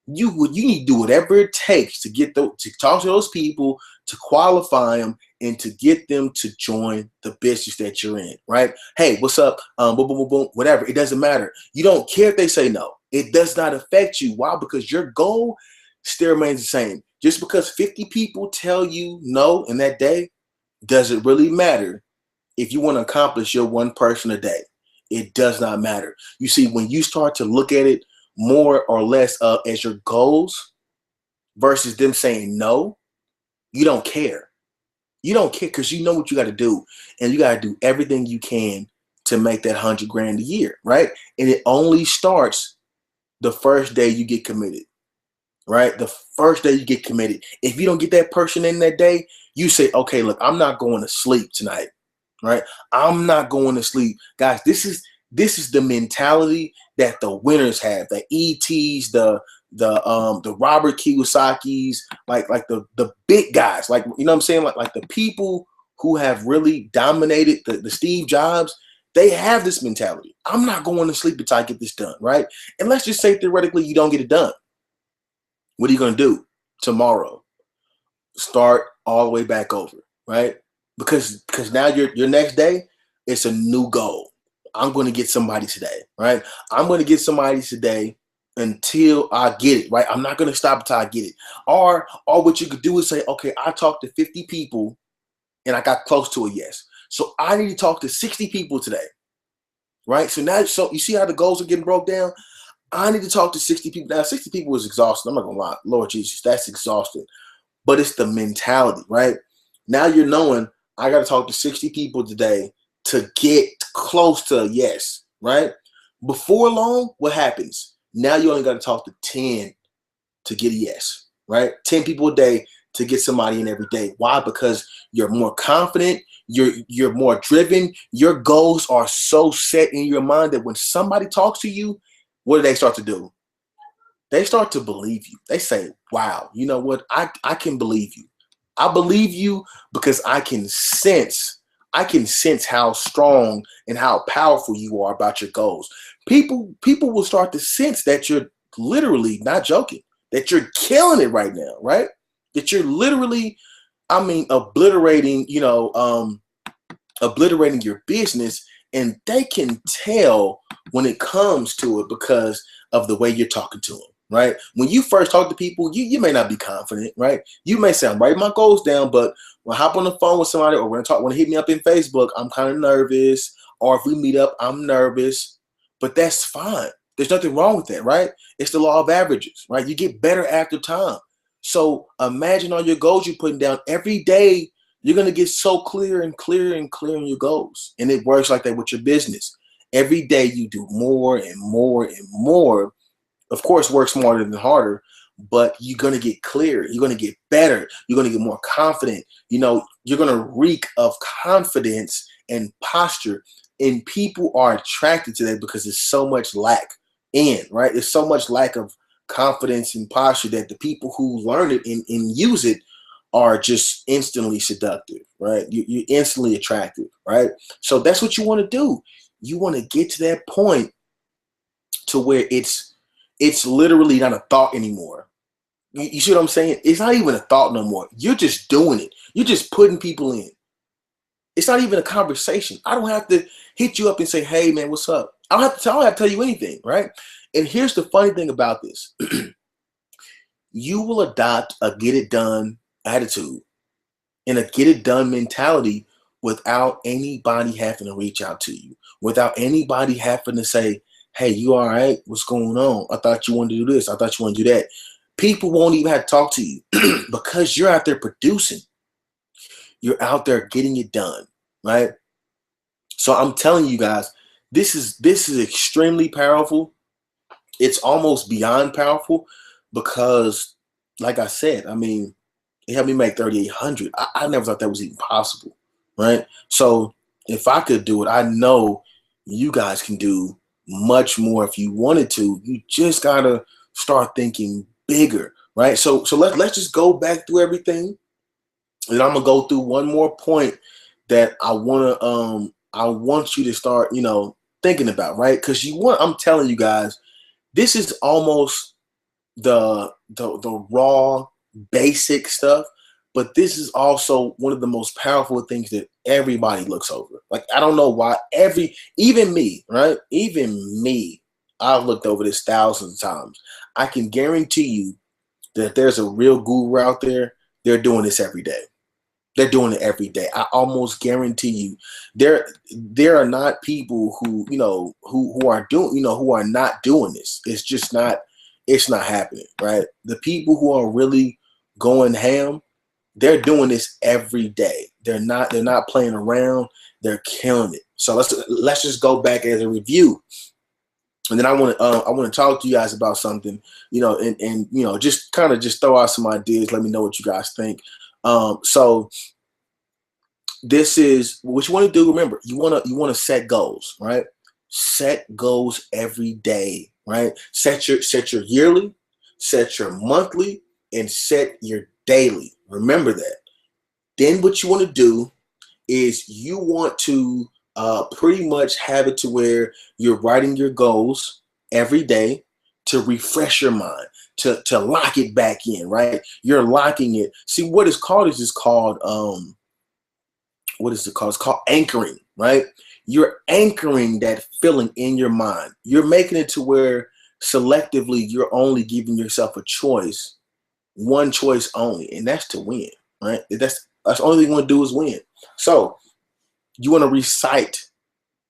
you need to do whatever it takes to to talk to those people, to qualify them, and to get them to join the business that you're in, right? Hey, what's up? Boom, boom, boom, boom, whatever. It doesn't matter. You don't care if they say no. It does not affect you. Why? Because your goal still remains the same. Just because 50 people tell you no in that day, does it really matter if you want to accomplish your one person a day? It does not matter. You see, when you start to look at it more or less as your goals versus them saying no, you don't care. You don't care because you know what you got to do, and you got to do everything you can to make that $100,000 a year, right? And it only starts the first day you get committed, right? The first day you get committed. If you don't get that person in that day, you say, okay, look, I'm not going to sleep tonight, right? I'm not going to sleep. Guys, this is the mentality that the winners have, the ETs, the Robert Kiyosaki's, like the big guys, like, you know what I'm saying? Like the people who have really dominated the Steve Jobs, they have this mentality. I'm not going to sleep until I get this done, right? And let's just say theoretically you don't get it done. What are you going to do tomorrow? Start all the way back over, right? Because now your next day, it's a new goal. I'm going to get somebody today, right? I'm going to get somebody today until I get it, right? I'm not going to stop until I get it. Or what you could do is say, okay, I talked to 50 people and I got close to a yes. So I need to talk to 60 people today, right? So you see how the goals are getting broke down? I need to talk to 60 people. Now, 60 people is exhausting. I'm not going to lie. Lord Jesus, that's exhausting. But it's the mentality, right? Now you're knowing I got to talk to 60 people today to get close to a yes, right? Before long, what happens? Now you only got to talk to 10 to get a yes, right? 10 people a day to get somebody in every day. Why? Because you're more confident, you're more driven, your goals are so set in your mind that when somebody talks to you, what do they start to do? They start to believe you. They say, wow, you know what? I can believe you. I believe you because I can sense how strong and how powerful you are about your goals. People will start to sense that you're literally not joking, that you're killing it right now, right? That you're literally, I mean, obliterating your business, and they can tell when it comes to it because of the way you're talking to them. Right? When you first talk to people, you may not be confident, right? You may say, I'm writing my goals down, but when I hop on the phone with somebody or when they hit me up in Facebook, I'm kind of nervous. Or if we meet up, I'm nervous. But that's fine. There's nothing wrong with that, right? It's the law of averages, right? You get better after time. So imagine all your goals you're putting down. Every day, you're going to get so clear and clear and clear on your goals. And it works like that with your business. Every day you do more and more and more. Of course, work smarter than harder, but you're going to get clearer. You're going to get better. You're going to get more confident. You know, you're going to reek of confidence and posture. And people are attracted to that because there's so much lack right? There's so much lack of confidence and posture that the people who learn it and use it are just instantly seductive, right? You're instantly attractive, right? So that's what you want to do. You want to get to that point to where it's literally not a thought anymore. You see what I'm saying? It's not even a thought no more. You're just doing it. You're just putting people in. It's not even a conversation. I don't have to hit you up and say, hey, man, what's up? I don't have to tell you anything, right? And here's the funny thing about this. You will adopt a get it done attitude and a get it done mentality without anybody having to reach out to you, without anybody having to say, hey, you all right? What's going on? I thought you wanted to do this. I thought you wanted to do that. People won't even have to talk to you because you're out there producing. You're out there getting it done, right? So I'm telling you guys, this is extremely powerful. It's almost beyond powerful because, like I said, I mean, it helped me make 3,800. I never thought that was even possible, right? So if I could do it, I know you guys can do much more if you wanted to. You just gotta start thinking bigger, right? So let's just go back through everything, and I'm gonna go through one more point that I want you to start, thinking about, right? Because I'm telling you guys, this is almost the raw basic stuff, but this is also one of the most powerful things that everybody looks over. Like, I don't know why even me, right? Even me, I've looked over this thousands of times. I can guarantee you that if there's a real guru out there, they're doing this every day. They're doing it every day. I almost guarantee you there are not people who are not doing this. It's just not happening, right? The people who are really going ham, they're doing this every day. They're not playing around. They're killing it. So let's just go back as a review. And then I want to talk to you guys about something, and just kind of just throw out some ideas. Let me know what you guys think. So this is what you want to do. Remember, you want to set goals, right? Set goals every day, right? Set your yearly, set your monthly, and set your daily. Remember that. Then what you want to do is you want to pretty much have it to where you're writing your goals every day to refresh your mind, to lock it back in, right? You're locking it. See, what it's called is called what is it called? It's called anchoring, right? You're anchoring that feeling in your mind. You're making it to where selectively you're only giving yourself a choice, one choice only, and that's to win, right? That's the only thing you want to do is win. So you want to recite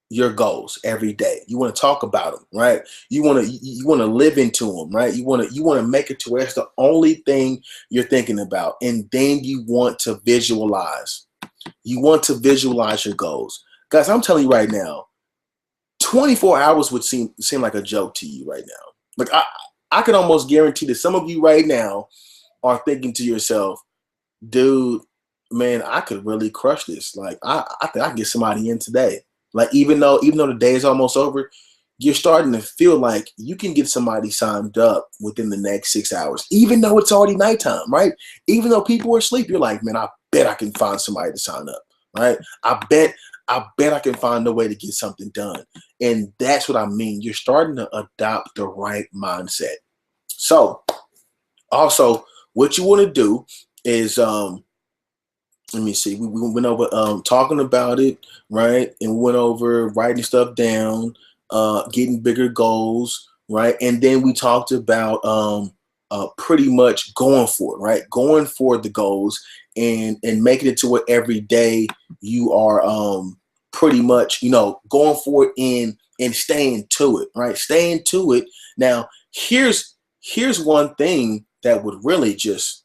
your goals every day. You want to talk about them, right? You want to live into them, right? You want to make it to where it's the only thing you're thinking about, and then you want to visualize. You want to visualize your goals. Guys, I'm telling you right now, 24 hours would seem like a joke to you right now. Like I can almost guarantee that some of you right now are thinking to yourself, dude, man, I could really crush this. Like I think I can get somebody in today. Like even though the day is almost over, you're starting to feel like you can get somebody signed up within the next 6 hours, even though it's already nighttime, right? Even though people are asleep, you're like, man, I bet I can find somebody to sign up, right? I bet I can find a way to get something done. And that's what I mean. You're starting to adopt the right mindset. So also what you want to do is let me see, we went over talking about it, right? And we went over writing stuff down, getting bigger goals, right? And then we talked about pretty much going for it, right? Going for the goals and making it to where every day you are pretty much, going for it and staying to it, right? Staying to it. Now, here's one thing that would really just,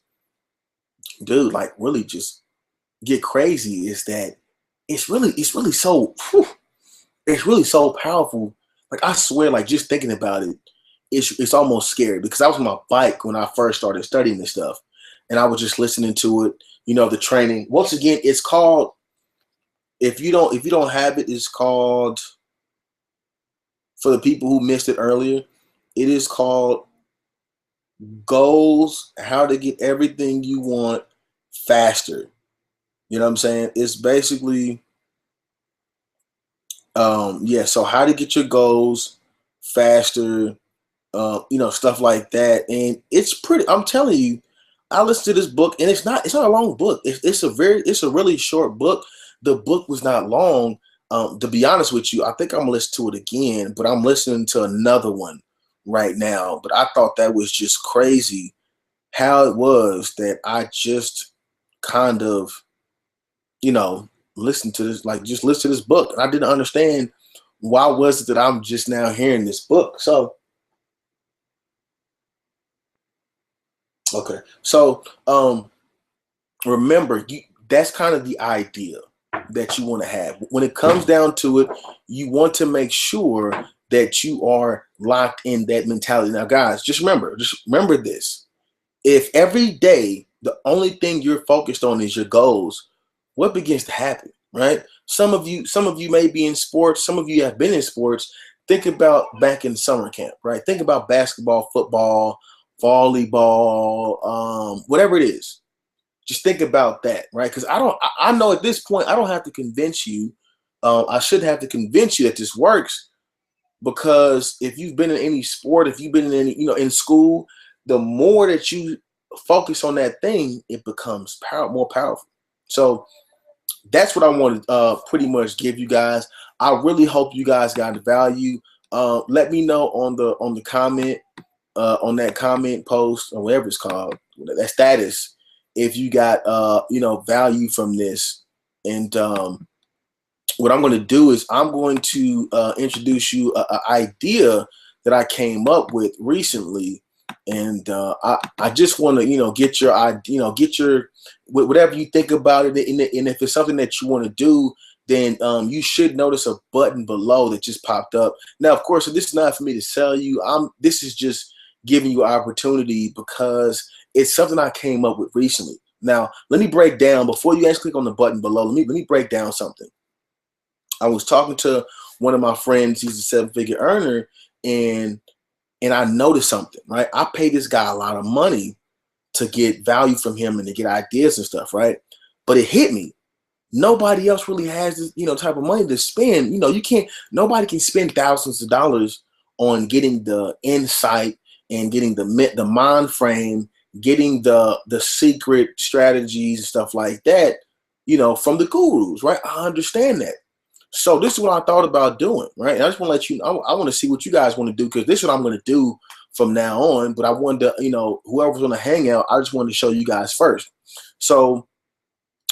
dude, like really just get crazy is that it's really so it's really so powerful. Like I swear, like just thinking about it, it's almost scary because I was on my bike when I first started studying this stuff, and I was just listening to it. The training. Once again, it's called. If you don't have it, it's called. For the people who missed it earlier, it is called Goals: How to Get Everything You Want Faster. You know what I'm saying? It's basically, so how to get your goals faster, stuff like that. And it's pretty, I'm telling you, I listened to this book and it's not a long book. It's a really short book. The book was not long. To be honest with you, I think I'm gonna listen to it again, but I'm listening to another one right now. But I thought that was just crazy how it was that I just kind of, listen to this, like just listen to this book. And I didn't understand why was it that I'm just now hearing this book. So, okay. So, remember, that's kind of the idea that you want to have. When it comes down to it, you want to make sure that you are locked in that mentality. Now, guys, just remember this. If every day the only thing you're focused on is your goals, what begins to happen, right? Some of you may be in sports. Some of you have been in sports. Think about back in summer camp, right? Think about basketball, football, volleyball, whatever it is. Just think about that, right? Because I know at this point, I don't have to convince you. I shouldn't have to convince you that this works, because if you've been in any sport, if you've been in any, in school, the more that you focus on that thing, it becomes more powerful. So that's what I want to pretty much give you guys. I really hope you guys got the value. Let me know on the comment, on that comment post or whatever it's called, that status, if you got value from this. And what I'm going to do is I'm going to introduce you an idea that I came up with recently. And I just want to, get your idea, get your, whatever you think about it. And if it's something that you want to do, then you should notice a button below that just popped up. Now, of course, this is not for me to sell you. This is just giving you opportunity because it's something I came up with recently. Now, let me break down, before you guys click on the button below, let me break down something. I was talking to one of my friends. He's a 7-figure earner, and I noticed something, right? I pay this guy a lot of money to get value from him and to get ideas and stuff, right? But it hit me. Nobody else really has this, type of money to spend. Nobody can spend thousands of dollars on getting the insight and getting the mind frame, getting the secret strategies and stuff like that, from the gurus, right? I understand that. So this is what I thought about doing, right? And I just want to let you know, I want to see what you guys want to do, because this is what I'm going to do from now on. But I wanted to, whoever's going to hang out, I just wanted to show you guys first. So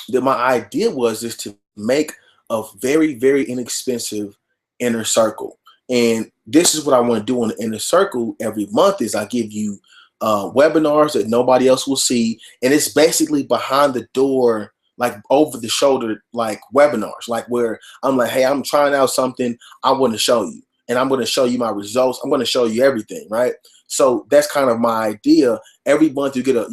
my idea was is to make a very, very inexpensive inner circle. And this is what I want to do in the inner circle every month is I give you webinars that nobody else will see. And it's basically behind the door like over the shoulder, like webinars, like where I'm like, hey, I'm trying out something. I want to show you, and I'm going to show you my results. I'm going to show you everything, right? So that's kind of my idea. Every month you get a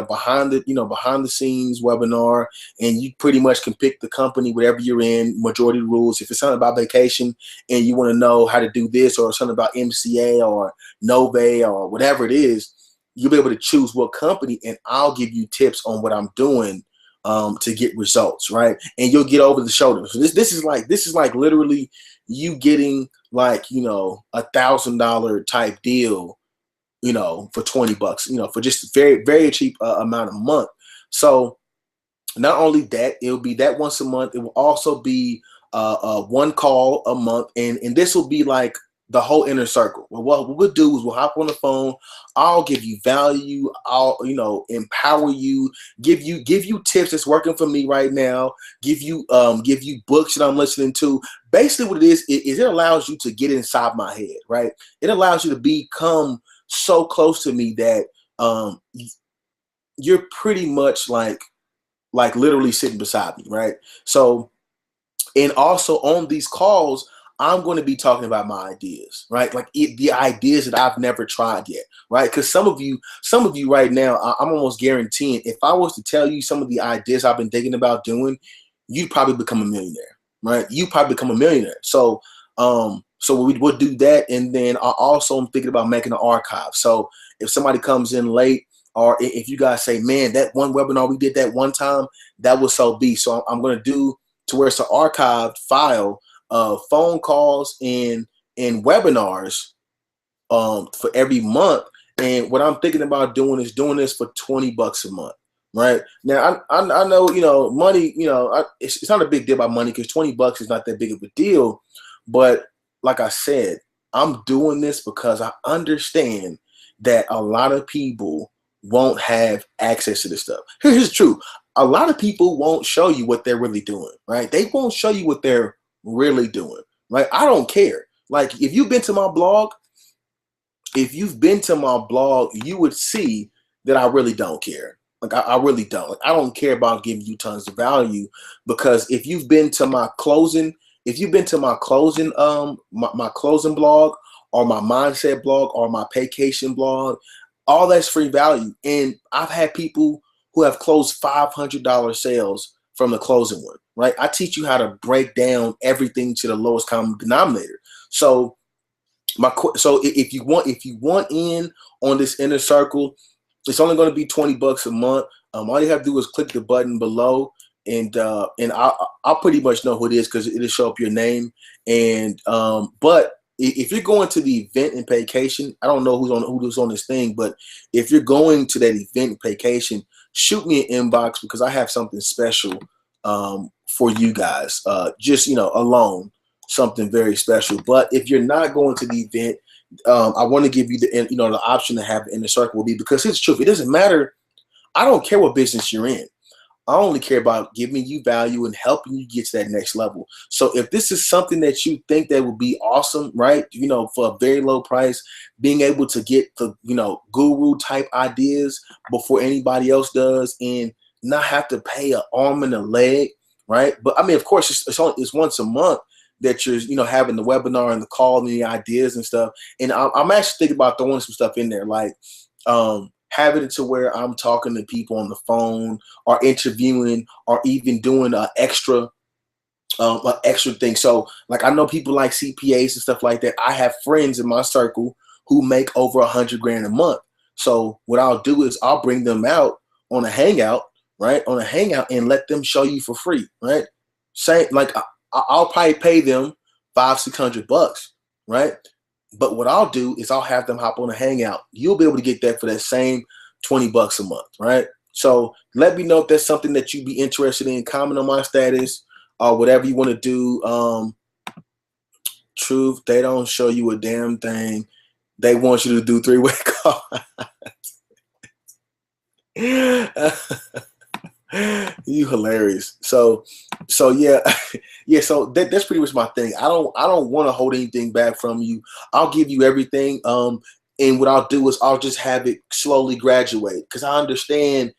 behind the scenes webinar, and you pretty much can pick the company, whatever you're in, majority of the rules. If it's something about vacation and you want to know how to do this, or something about MCA or Nove or whatever it is, you'll be able to choose what company, and I'll give you tips on what I'm doing to get results, right? And you'll get over the shoulder. So this is like literally you getting like $1,000 type deal, for $20, for just very very cheap amount a month. So not only that, it'll be that once a month. It will also be one call a month, and this will be like the whole inner circle. Well, what we'll do is we'll hop on the phone. I'll give you value. I'll empower you. Give you tips that's working for me right now. Give you books that I'm listening to. Basically, what it is it allows you to get inside my head, right? It allows you to become so close to me that you're pretty much like literally sitting beside me, right? So, and also on these calls, I'm going to be talking about my ideas, right? Like the ideas that I've never tried yet, right? Because some of you right now, I'm almost guaranteeing, if I was to tell you some of the ideas I've been thinking about doing, you'd probably become a millionaire, right? You probably become a millionaire. So, so we'll do that, and then I also am thinking about making an archive. So if somebody comes in late, or if you guys say, man, that one webinar we did that one time, that was so be. So I'm going to do to where it's an archived file of phone calls and webinars for every month. And what I'm thinking about doing is doing this for $20 a month, right? Now I know money, it's not a big deal about money, because $20 is not that big of a deal. But like I said, I'm doing this because I understand that a lot of people won't have access to this stuff. Here's the truth. A lot of people won't show you what they're really doing, right? They won't show you what they're really doing, right? I don't care. Like if you've been to my blog, you would see that I really don't care. Like I really don't. Like, I don't care about giving you tons of value, because if you've been to my closing, my closing blog, or my mindset blog, or my vacation blog, all that's free value. And I've had people who have closed $500 sales from the closing one, right? I teach you how to break down everything to the lowest common denominator. So if you want in on this inner circle, it's only going to be $20 a month. All you have to do is click the button below, and I'll pretty much know who it is, because it'll show up your name. And but if you're going to the event in vacation, I don't know who's on this thing, but if you're going to that event in vacation, shoot me an inbox, because I have something special for you guys. Just alone, something very special. But if you're not going to the event, I want to give you the option to have the inner circle with me, because it's true. It doesn't matter. I don't care what business you're in. I only care about giving you value and helping you get to that next level. So if this is something that you think that would be awesome, right? For a very low price, being able to get the, guru type ideas before anybody else does, and not have to pay an arm and a leg, right? But I mean, of course, it's once a month that you're, having the webinar and the call and the ideas and stuff. And I'm actually thinking about throwing some stuff in there, like, having it to where I'm talking to people on the phone, or interviewing, or even doing an extra thing. So like, I know people like CPAs and stuff like that. I have friends in my circle who make over $100,000 a month. So what I'll do is I'll bring them out on a hangout, right? On a hangout, and let them show you for free, right? Same, like I'll probably pay them $500-600, right? But what I'll do is I'll have them hop on a hangout. You'll be able to get that for that same $20 a month, right? So let me know if that's something that you'd be interested in. Comment on my status, or whatever you want to do. Truth, they don't show you a damn thing. They want you to do three-way calls. You hilarious. So yeah, yeah. So that's pretty much my thing. I don't want to hold anything back from you. I'll give you everything. And what I'll do is I'll just have it slowly graduate, because I understand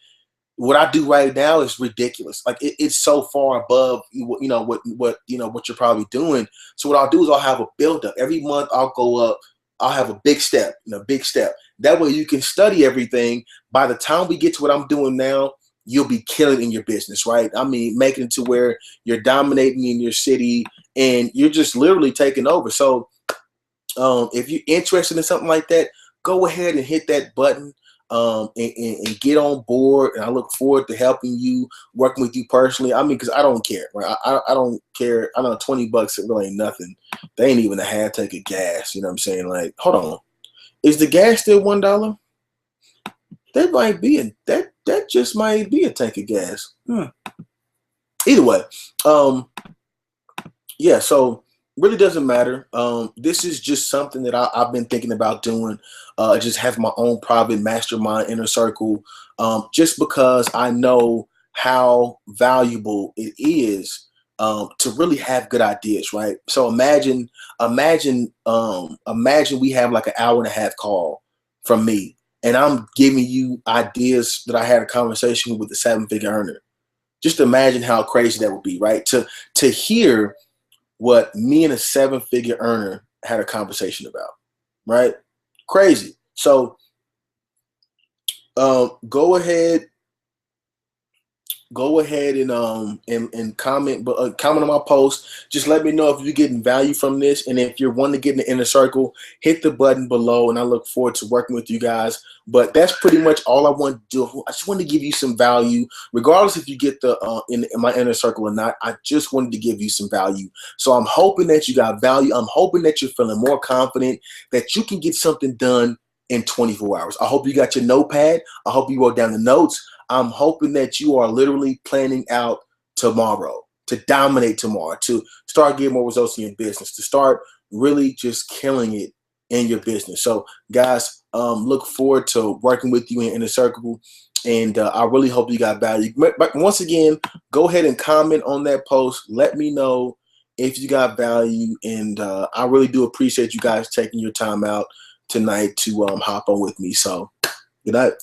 what I do right now is ridiculous. Like it's so far above what you're probably doing. So what I'll do is I'll have a build up every month. I'll go up. I'll have a big step, big step. That way you can study everything. By the time we get to what I'm doing now, you'll be killing in your business, right? I mean, making it to where you're dominating in your city and you're just literally taking over. So if you're interested in something like that, go ahead and hit that button and get on board. And I look forward to helping you, working with you personally. I mean, because I don't care, right? I don't care. I know $20 it really ain't nothing. They ain't even a half tank of gas. You know what I'm saying? Like, hold on, is the gas still $1? That might be that just might be a tank of gas. Either way, yeah. So really doesn't matter. This is just something that I've been thinking about doing. Just have my own private mastermind inner circle. Just because I know how valuable it is to really have good ideas, right? So imagine we have like an hour and a half call from me, and I'm giving you ideas that I had a conversation with a 7-figure earner. Just imagine how crazy that would be, right? To hear what me and a 7-figure earner had a conversation about, right? Crazy. So go ahead and comment, but comment on my post. Just let me know if you're getting value from this, and if you're wanting to get in the inner circle, hit the button below, and I look forward to working with you guys. But that's pretty much all I want to do. I just wanted to give you some value, regardless if you get the in my inner circle or not. I just wanted to give you some value. So I'm hoping that you got value. I'm hoping that you're feeling more confident that you can get something done in 24 hours. I hope you got your notepad. I hope you wrote down the notes. I'm hoping that you are literally planning out tomorrow, to dominate tomorrow, to start getting more results in your business, to start really just killing it in your business. So guys, look forward to working with you in Inner Circle. And I really hope you got value. But once again, go ahead and comment on that post. Let me know if you got value. And I really do appreciate you guys taking your time out tonight to hop on with me. So good night.